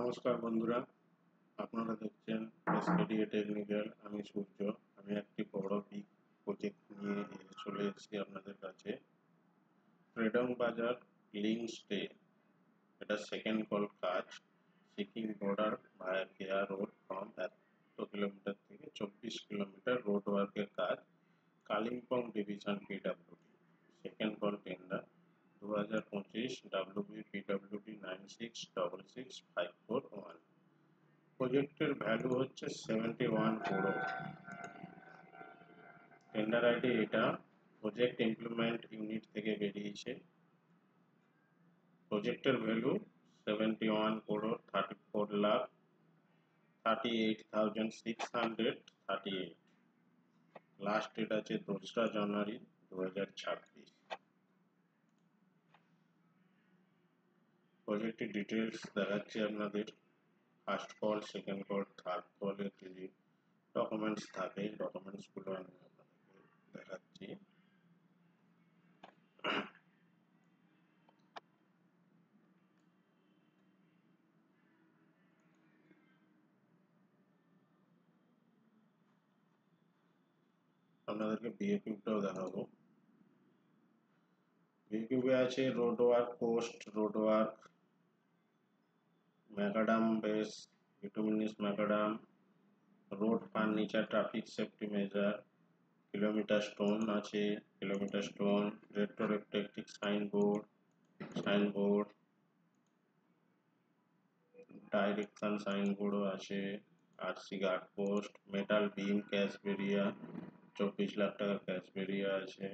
নমস্কার বন্ধুরা, আপনারা দেখছেন এসকেডিএ টেকনিক্যাল। আমি সূর্য। আমি একটি বড় বিগ প্রজেক্ট নিয়ে চলে এসেছি আপনাদের কাছে। ফ্রিডম বাজার লিঙ্ক স্টে, এটা সেকেন্ড কল কাজ। সিকিম বর্ডার ভায়া কেয়া রোড ফ্রম 1 কিলোমিটার থেকে 24 কিলোমিটার রোড ওয়ার্কের কাজ। Kalimpong division PWD, second call tender 2025 WB PWD 96666541। প্রজেক্টের ভ্যালু হচ্ছে 71 করোড়। টেন্ডার আইডি এটা। প্রজেক্ট ইমপ্লিমেন্ট ইউনিট থেকে বেরিয়েছে। প্রজেক্টের value 71 crore 34 lakh 38,638। Last date আছে 2রা জানুয়ারি 2026। প্রজেক্টের ডিটেলস দেখাচ্ছি আপনাদের। First call, second call, third কলের যে ডকুমেন্টস থাকে, ডকুমেন্টসগুলো আমি আপনাদেরকে দেখাচ্ছি। আপনাদেরকে বিএকিউটাও দেখাবো। বিএকিউবে আছে road work post, road work, macadam base, bituminous macadam, road furniture, traffic safety measure, kilometre stone আছে, kilometre stone, retroreflective signboard, direction সাইনবোর্ডও আছে, RC guard post, metal beam, crash barrier, 24 lakh টাকার ক্যাশ বেরিয়া আছে।